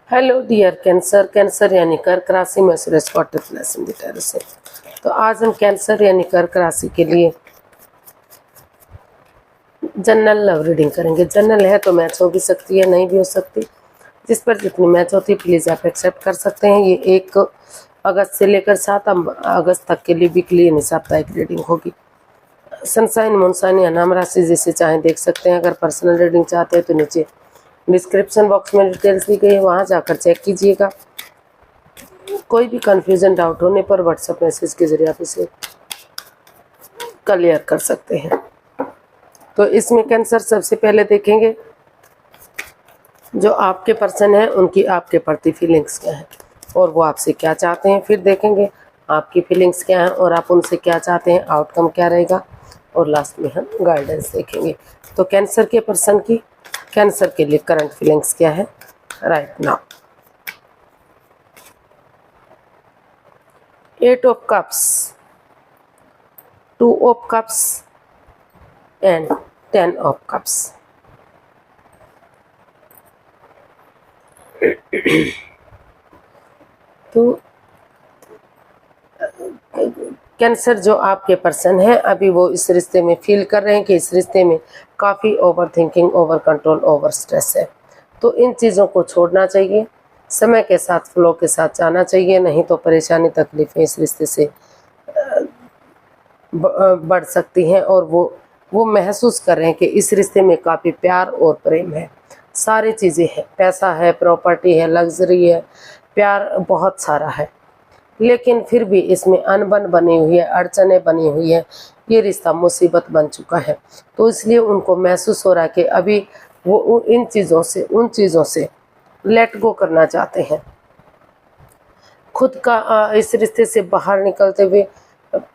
Hello dear cancer. Cancer यानी कर्क राशि में सुरेश से। तो आज हम कैंसर यानी कर्क राशि के लिए जनरल लव रीडिंग करेंगे। जनरल है तो मैच हो भी सकती है, नहीं भी हो सकती। जिस पर जितनी मैच होती है प्लीज़ आप एक्सेप्ट कर सकते हैं। ये 1 अगस्त से लेकर 7 अगस्त तक के लिए वीकली यानी साप्ताहिक रीडिंग होगी। सनसाइन मूनसाइन या नाम राशि जिसे चाहें देख सकते हैं। अगर पर्सनल रीडिंग चाहते हैं तो नीचे डिस्क्रिप्शन बॉक्स में डिटेल्स दी गई है, वहाँ जाकर चेक कीजिएगा। कोई भी कन्फ्यूजन डाउट होने पर व्हाट्सएप मैसेज के जरिए आप इसे क्लियर कर सकते हैं। तो इसमें कैंसर सबसे पहले देखेंगे जो आपके पर्सन है उनकी आपके प्रति फीलिंग्स क्या है और वो आपसे क्या चाहते हैं। फिर देखेंगे आपकी फीलिंग्स क्या है और आप उनसे क्या चाहते हैं, आउटकम क्या रहेगा। और लास्ट में हम गाइडेंस देखेंगे। तो कैंसर के पर्सन की कैंसर के लिए करंट फीलिंग्स क्या है right now. 8 of cups, 2 of cups and 10 of cups। तो कैंसर जो आपके पर्सन है अभी वो इस रिश्ते में फील कर रहे हैं कि इस रिश्ते में काफ़ी over thinking, over control, over stress है। तो इन चीज़ों को छोड़ना चाहिए, समय के साथ फ्लो के साथ जाना चाहिए, नहीं तो परेशानी तकलीफें इस रिश्ते से बढ़ सकती हैं। और वो महसूस कर रहे हैं कि इस रिश्ते में काफ़ी प्यार और प्रेम है, सारी चीज़ें हैं, पैसा है, प्रॉपर्टी है, लग्जरी है, प्यार बहुत सारा है। लेकिन फिर भी इसमें अनबन बनी हुई है, अड़चनें बनी हुई है, ये रिश्ता मुसीबत बन चुका है। तो इसलिए उनको महसूस हो रहा है कि अभी वो इन चीज़ों से, उन चीज़ों से लेट गो करना चाहते हैं, खुद का इस रिश्ते से बाहर निकलते हुए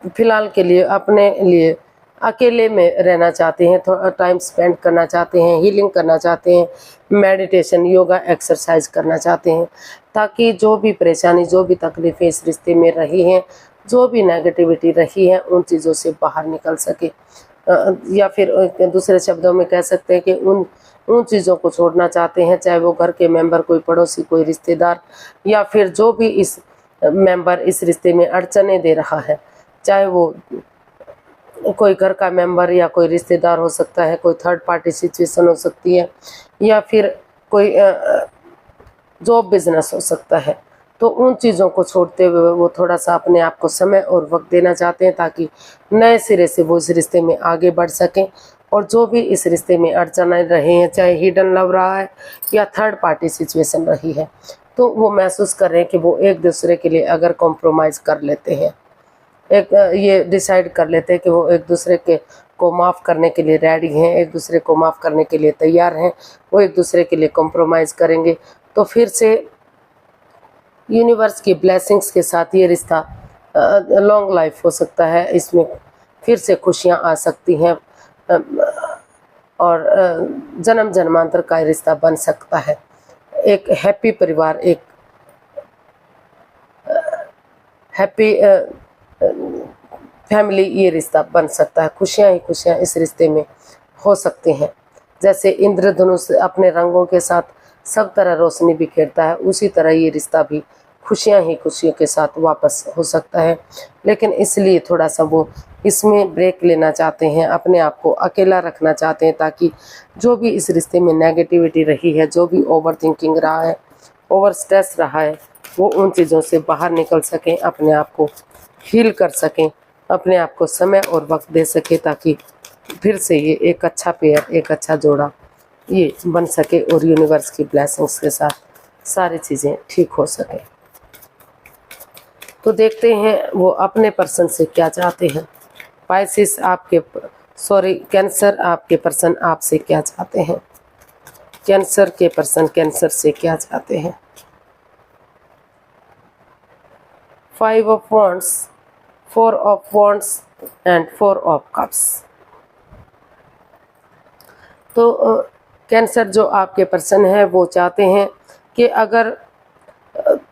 फिलहाल के लिए अपने लिए अकेले में रहना चाहते हैं, थोड़ा टाइम स्पेंड करना चाहते हैं, हीलिंग करना चाहते हैं, मेडिटेशन, योगा, एक्सरसाइज करना चाहते हैं, ताकि जो भी परेशानी, जो भी तकलीफ़ें इस रिश्ते में रही हैं, जो भी नेगेटिविटी रही है, उन चीज़ों से बाहर निकल सके। या फिर दूसरे शब्दों में कह सकते हैं कि उन चीज़ों को छोड़ना चाहते हैं, चाहे वो घर के मेंबर, कोई पड़ोसी, कोई रिश्तेदार, या फिर जो भी इस मेंबर इस रिश्ते में अड़चने दे रहा है, चाहे वो कोई घर का मेंबर या कोई रिश्तेदार हो सकता है, कोई थर्ड पार्टी सिचुएशन हो सकती है, या फिर कोई जॉब बिजनेस हो सकता है। तो उन चीज़ों को छोड़ते हुए वो थोड़ा सा अपने आप को समय और वक्त देना चाहते हैं, ताकि नए सिरे से वो इस रिश्ते में आगे बढ़ सकें। और जो भी इस रिश्ते में अड़चनें रहे हैं, चाहे हिडन लव रहा है या थर्ड पार्टी सिचुएशन रही है, तो वो महसूस कर रहे हैं कि वो एक दूसरे के लिए अगर कॉम्प्रोमाइज़ कर लेते हैं, ये डिसाइड कर लेते हैं कि वो एक दूसरे के को माफ़ करने के लिए रेडी हैं, एक दूसरे को माफ़ करने के लिए तैयार हैं, वो एक दूसरे के लिए कॉम्प्रोमाइज़ करेंगे, तो फिर से यूनिवर्स की ब्लेसिंग्स के साथ ये रिश्ता लॉन्ग लाइफ हो सकता है। इसमें फिर से खुशियाँ आ सकती हैं और जन्म जन्मांतर का रिश्ता बन सकता है। एक हैप्पी परिवार, एक हैप्पी फैमिली, ये रिश्ता बन सकता है। खुशियाँ ही खुशियाँ इस रिश्ते में हो सकती हैं। जैसे इंद्रधनुष अपने रंगों के साथ सब तरह रोशनी बिखेरता है, उसी तरह ये रिश्ता भी खुशियाँ ही खुशियों के साथ वापस हो सकता है। लेकिन इसलिए थोड़ा सा वो इसमें ब्रेक लेना चाहते हैं, अपने आप को अकेला रखना चाहते हैं, ताकि जो भी इस रिश्ते में नेगेटिविटी रही है, जो भी ओवर थिंकिंग रहा है, ओवर स्ट्रेस रहा है, वो उन चीज़ों से बाहर निकल सकें, अपने आप को हील कर सकें, अपने आप को समय और वक्त दे सके, ताकि फिर से ये एक अच्छा पेयर, एक अच्छा जोड़ा ये बन सके और यूनिवर्स की ब्लेसिंग्स के साथ सारी चीज़ें ठीक हो सके। तो देखते हैं वो अपने पर्सन से क्या चाहते हैं। पाइसिस कैंसर आपके पर्सन आपसे क्या चाहते हैं। कैंसर के पर्सन कैंसर से क्या चाहते हैं। 5 of Wands, 4 of Wands and 4 of Cups। तो कैंसर जो आपके पर्सन है वो चाहते हैं कि अगर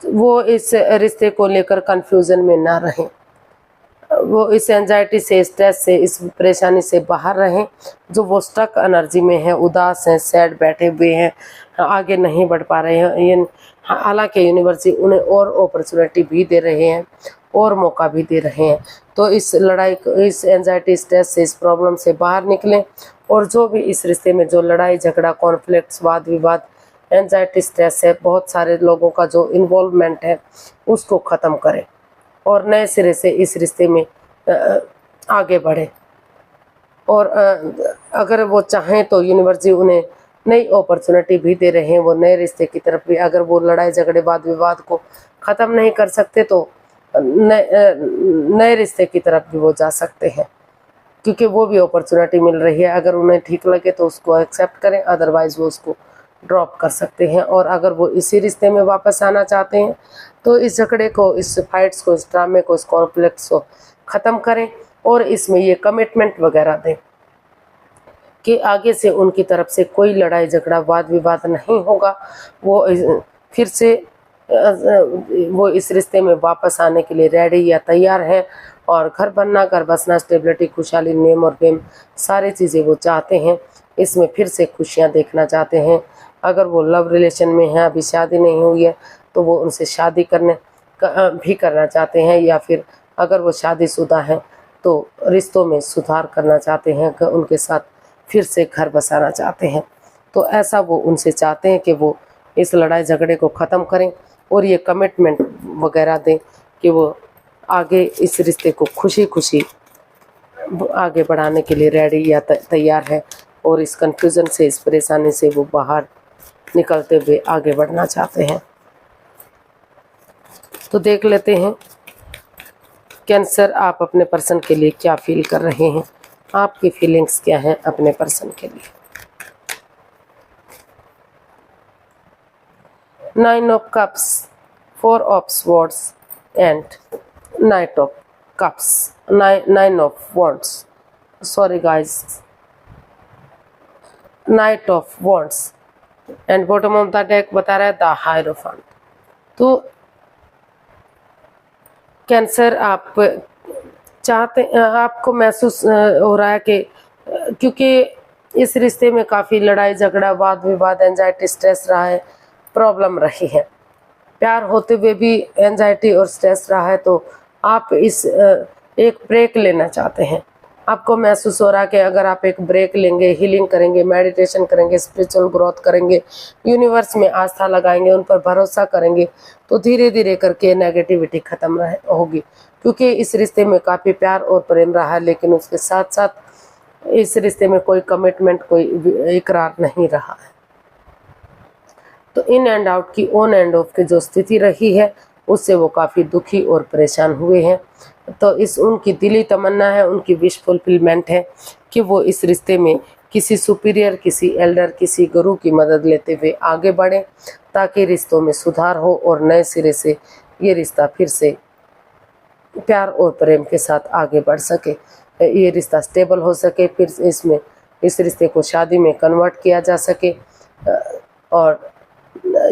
वो इस रिश्ते को लेकर कंफ्यूजन में ना रहें, वो इस एंजाइटी से, स्ट्रेस से, इस परेशानी से बाहर रहें। जो वो स्टक एनर्जी में है, उदास हैं, सैड बैठे हुए हैं, आगे नहीं बढ़ पा रहे हैं, ये हालांकि यूनिवर्सिटी उन्हें और अपॉर्चुनिटी भी दे रहे हैं और मौका भी दे रहे हैं। तो इस लड़ाई, इस एंजाइटी, स्ट्रेस से, इस प्रॉब्लम से बाहर निकलें और जो भी इस रिश्ते में जो लड़ाई झगड़ा, कॉन्फ्लिक्ट्स, वाद विवाद, एंजाइटी, स्ट्रेस है, बहुत सारे लोगों का जो इन्वॉल्वमेंट है, उसको ख़त्म करें और नए सिरे से इस रिश्ते में आगे बढ़े। और अगर वो चाहें तो यूनिवर्सिटी उन्हें नई अपॉर्चुनिटी भी दे रहे हैं, वो नए रिश्ते की तरफ भी। अगर वो लड़ाई झगड़े, वाद विवाद को ख़त्म नहीं कर सकते तो नए रिश्ते की तरफ भी वो जा सकते हैं, क्योंकि वो भी अपॉर्चुनिटी मिल रही है। अगर उन्हें ठीक लगे तो उसको एक्सेप्ट करें, अदरवाइज़ वो उसको ड्रॉप कर सकते हैं। और अगर वो इसी रिश्ते में वापस आना चाहते हैं तो इस झगड़े को, इस फाइट्स को, इस ड्रामे को, इस कॉन्फ्लिक्ट्स को ख़त्म करें और इसमें ये कमिटमेंट वगैरह दें कि आगे से उनकी तरफ से कोई लड़ाई झगड़ा, वाद विवाद नहीं होगा। वो फिर से वो इस रिश्ते में वापस आने के लिए रेडी या तैयार है और घर बनना, घर बसना, स्टेबिलिटी, खुशहाली, नेम और फेम, सारी चीज़ें वो चाहते हैं। इसमें फिर से खुशियाँ देखना चाहते हैं। अगर वो लव रिलेशन में हैं, अभी शादी नहीं हुई है, तो वो उनसे शादी भी करना चाहते हैं, या फिर अगर वो शादीशुदा हैं तो रिश्तों में सुधार करना चाहते हैं, उनके साथ फिर से घर बसाना चाहते हैं। तो ऐसा वो उनसे चाहते हैं कि वो इस लड़ाई झगड़े को ख़त्म करें और ये कमिटमेंट वगैरह दें कि वो आगे इस रिश्ते को खुशी खुशी आगे बढ़ाने के लिए रेडी या तैयार है और इस कन्फ्यूज़न से, इस परेशानी से वो बाहर निकलते हुए आगे बढ़ना चाहते हैं। तो देख लेते हैं कैंसर, आप अपने पर्सन के लिए क्या फील कर रहे हैं, आपकी फीलिंग्स क्या हैं अपने पर्सन के लिए। 9 of cups, 4 of swords and night of cups, 9 of wands, sorry guys, night of wands and bottom of the deck बता रहा है द हायरोफेंट। तो कैंसर, आप चाहते, आपको महसूस हो रहा है कि क्योंकि इस रिश्ते में काफ़ी लड़ाई झगड़ा, वाद विवाद, एंजाइटी, स्ट्रेस रहा है, प्रॉब्लम रही है, प्यार होते हुए भी एंजाइटी और स्ट्रेस रहा है, तो आप इस एक ब्रेक लेना चाहते हैं। आपको महसूस हो रहा है कि अगर आप एक ब्रेक लेंगे, हीलिंग करेंगे, मेडिटेशन करेंगे, स्पिरिचुअल ग्रोथ करेंगे, यूनिवर्स में आस्था लगाएंगे, उन पर भरोसा करेंगे, तो धीरे धीरे करके नेगेटिविटी ख़त्म होगी। क्योंकि इस रिश्ते में काफ़ी प्यार और प्रेम रहा है, लेकिन उसके साथ साथ इस रिश्ते में कोई कमिटमेंट, कोई इकरार नहीं रहा है। तो इन एंड आउट की, ऑन एंड ऑफ की जो स्थिति रही है, उससे वो काफ़ी दुखी और परेशान हुए हैं। तो इस उनकी दिली तमन्ना है, उनकी विश फुलफिलमेंट है कि वो इस रिश्ते में किसी सुपीरियर, किसी एल्डर, किसी गुरु की मदद लेते हुए आगे बढ़ें, ताकि रिश्तों में सुधार हो और नए सिरे से ये रिश्ता फिर से प्यार और प्रेम के साथ आगे बढ़ सके, ये रिश्ता स्टेबल हो सके, फिर इसमें इस रिश्ते को शादी में कन्वर्ट किया जा सके और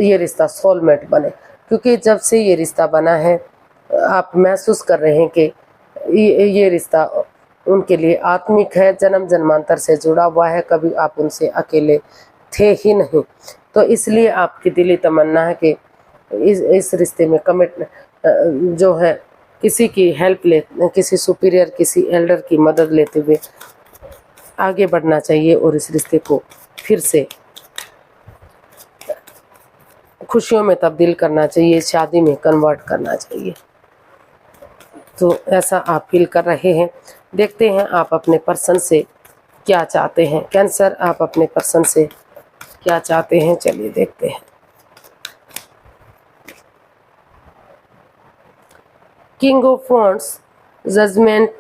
ये रिश्ता सोलमेट बने। क्योंकि जब से ये रिश्ता बना है, आप महसूस कर रहे हैं कि ये रिश्ता उनके लिए आत्मिक है, जन्म जन्मांतर से जुड़ा हुआ है, कभी आप उनसे अकेले थे ही नहीं। तो इसलिए आपकी दिली तमन्ना है कि इस रिश्ते में जो है किसी की हेल्प किसी सुपीरियर, किसी एल्डर की मदद लेते हुए आगे बढ़ना चाहिए और इस रिश्ते को फिर से खुशियों में तब्दील करना चाहिए, शादी में कन्वर्ट करना चाहिए। तो ऐसा आप फील कर रहे हैं। देखते हैं आप अपने पर्सन से क्या चाहते हैं। कैंसर, आप अपने पर्सन से क्या चाहते हैं, चलिए देखते हैं। King of wands, judgement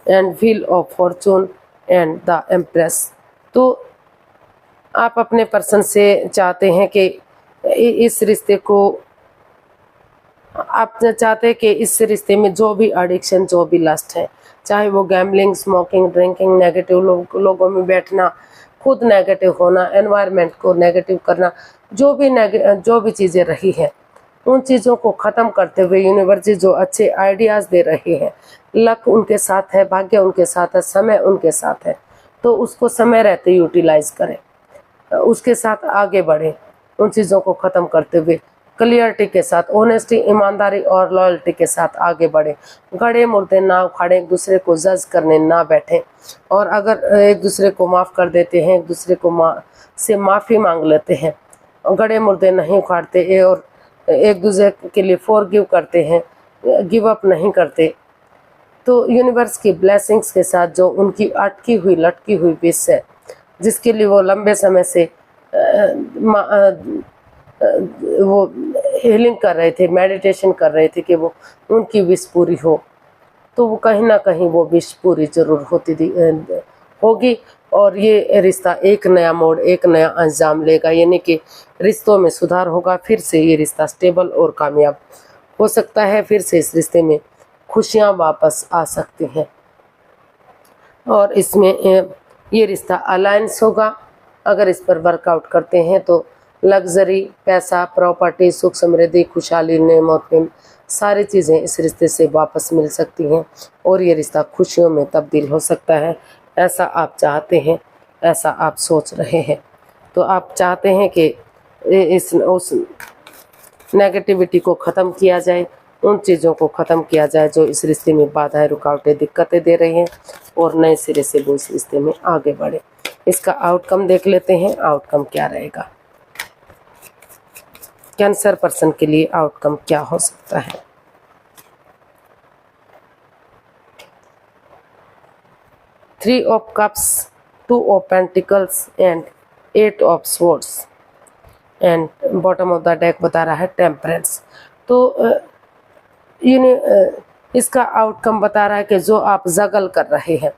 and wheel of fortune and the empress. तो आप अपने पर्सन से चाहते हैं कि इस रिश्ते को, आप चाहते हैं कि इस रिश्ते में जो भी एडिक्शन, जो भी लस्ट है, चाहे वो गैम्बलिंग, स्मोकिंग, ड्रिंकिंग, नेगेटिव लोगों में बैठना, खुद नेगेटिव होना, एनवायरनमेंट को नेगेटिव करना, जो भी चीज़ें रही हैं, उन चीज़ों को ख़त्म करते हुए यूनिवर्स जो अच्छे आइडियाज़ दे रहे हैं, लक उनके साथ है, भाग्य उनके साथ है, समय उनके साथ है, तो उसको समय रहते यूटिलाइज करें, उसके साथ आगे बढ़ें। उन चीज़ों को ख़त्म करते हुए क्लियरिटी के साथ, ऑनेस्टी, ईमानदारी और लॉयल्टी के साथ आगे बढ़ें। गड़े मुर्दे ना उखाड़ें, एक दूसरे को जज करने ना बैठें, और अगर एक दूसरे को माफ़ कर देते हैं, एक दूसरे को से माफ़ी मांग लेते हैं, गड़े मुर्दे नहीं उखाड़ते और एक दूसरे के लिए फॉरगिव करते हैं, गिव अप नहीं करते, तो यूनिवर्स की ब्लेसिंग्स के साथ जो उनकी अटकी हुई लटकी हुई विश है, जिसके लिए वो लंबे समय से वो हीलिंग कर रहे थे, मेडिटेशन कर रहे थे कि वो उनकी विश पूरी हो, तो वो कहीं ना कहीं वो विश पूरी जरूर होगी। और ये रिश्ता एक नया मोड़, एक नया अंजाम लेगा, यानी कि रिश्तों में सुधार होगा। फिर से ये रिश्ता स्टेबल और कामयाब हो सकता है, फिर से इस रिश्ते में खुशियाँ वापस आ सकती हैं, और इसमें ये रिश्ता अलायंस होगा। अगर इस पर वर्कआउट करते हैं तो लग्जरी, पैसा, प्रॉपर्टी, सुख समृद्धि, खुशहाली, नेम और फेम, सारी चीज़ें इस रिश्ते से वापस मिल सकती हैं, और ये रिश्ता खुशियों में तब्दील हो सकता है। ऐसा आप चाहते हैं, ऐसा आप सोच रहे हैं, तो आप चाहते हैं कि उस नेगेटिविटी को ख़त्म किया जाए, उन चीज़ों को ख़त्म किया जाए जो इस रिश्ते में बाधाएं, रुकावटें, दिक्कतें दे रही हैं, और नए सिरे से वो इस रिश्ते में आगे बढ़े। इसका आउटकम देख लेते हैं, आउटकम क्या रहेगा। कैंसर पर्सन के लिए आउटकम क्या हो सकता है। Three of cups, two of pentacles and 8 of swords, and bottom of the deck बता रहा है टेम्परेंस। तो इसका आउटकम बता रहा है कि जो आप जगल कर रहे हैं,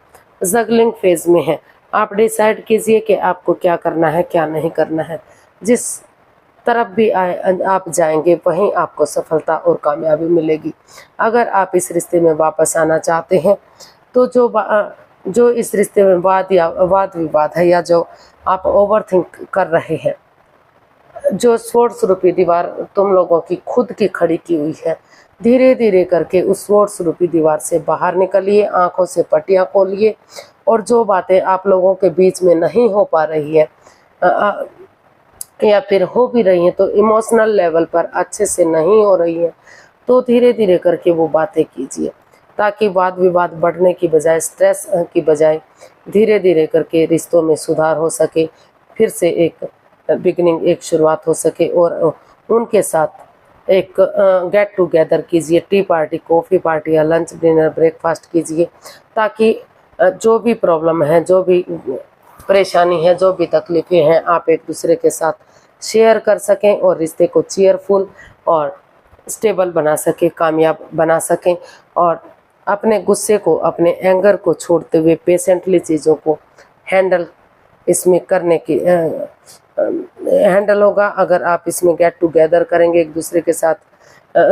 जगलिंग फेज में हैं, आप डिसाइड कीजिए कि आपको क्या करना है, क्या नहीं करना है। जिस तरफ भी आप जाएंगे वहीं आपको सफलता और कामयाबी मिलेगी। अगर आप इस रिश्ते में वापस आना चाहते हैं तो जो इस रिश्ते में वाद विवाद है, या जो आप ओवरथिंक कर रहे हैं, जो स्वॉर्ड्स रूपी दीवार तुम लोगों की खुद की खड़ी की हुई है, धीरे धीरे करके उस स्वॉर्ड्स रूपी दीवार से बाहर निकलिए, आंखों से पट्टियां खोलिए, और जो बातें आप लोगों के बीच में नहीं हो पा रही है, या फिर हो भी रही हैं तो इमोशनल लेवल पर अच्छे से नहीं हो रही है, तो धीरे धीरे करके वो बातें कीजिए, ताकि वाद विवाद बढ़ने की बजाय, स्ट्रेस की बजाय, धीरे धीरे करके रिश्तों में सुधार हो सके, फिर से एक बिगनिंग, एक शुरुआत हो सके, और उनके साथ एक गेट टुगेदर कीजिए, टी पार्टी, कॉफ़ी पार्टी या लंच, डिनर, ब्रेकफास्ट कीजिए, ताकि जो भी प्रॉब्लम है, जो भी परेशानी है, जो भी तकलीफ़ें हैं, आप एक दूसरे के साथ शेयर कर सकें, और रिश्ते को चीयरफुल और स्टेबल बना सकें, कामयाब बना सकें, और अपने गुस्से को, अपने एंगर को छोड़ते हुए पेशेंटली चीज़ों को हैंडल इसमें करने की हैंडल होगा। अगर आप इसमें गेट टुगेदर करेंगे, एक दूसरे के साथ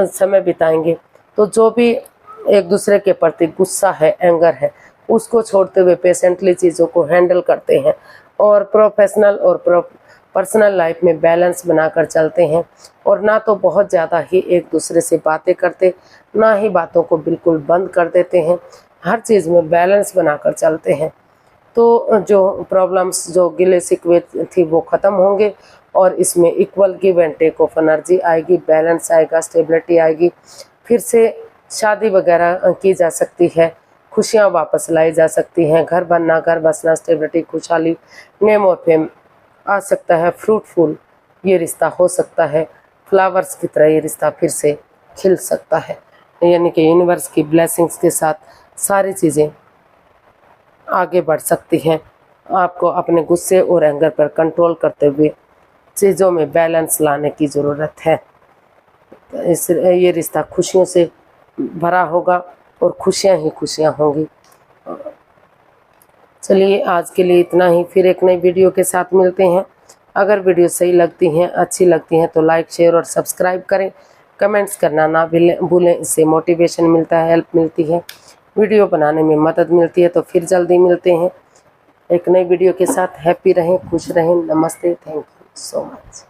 समय बिताएंगे, तो जो भी एक दूसरे के प्रति गुस्सा है, एंगर है, उसको छोड़ते हुए पेशेंटली चीज़ों को हैंडल करते हैं, और प्रोफेशनल और पर्सनल लाइफ में बैलेंस बनाकर चलते हैं, और ना तो बहुत ज़्यादा ही एक दूसरे से बातें करते, ना ही बातों को बिल्कुल बंद कर देते हैं, हर चीज़ में बैलेंस बनाकर चलते हैं, तो जो प्रॉब्लम्स, जो गिले शिकवे थी वो ख़त्म होंगे, और इसमें equal give and take of energy आएगी, बैलेंस आएगा, स्टेबिलिटी आएगी, फिर से शादी वगैरह की जा सकती है, खुशियाँ वापस लाई जा सकती हैं, घर बनना, घर बसना, स्टेबिलिटी, खुशहाली, नेम और फेम आ सकता है, फ्रूटफुल ये रिश्ता हो सकता है, फ्लावर्स की तरह ये रिश्ता फिर से खिल सकता है, यानी कि यूनिवर्स की ब्लेसिंग्स के साथ सारी चीज़ें आगे बढ़ सकती हैं। आपको अपने गुस्से और एंगर पर कंट्रोल करते हुए चीज़ों में बैलेंस लाने की ज़रूरत है। ये रिश्ता खुशियों से भरा होगा, और खुशियाँ ही खुशियाँ होंगी। चलिए आज के लिए इतना ही, फिर एक नई वीडियो के साथ मिलते हैं। अगर वीडियो सही लगती हैं, अच्छी लगती हैं, तो लाइक, शेयर और सब्सक्राइब करें। कमेंट्स करना ना भूलें, इससे मोटिवेशन मिलता है, हेल्प मिलती है, वीडियो बनाने में मदद मिलती है। तो फिर जल्दी मिलते हैं एक नई वीडियो के साथ। हैप्पी रहें, खुश रहें। नमस्ते, थैंक यू सो मच।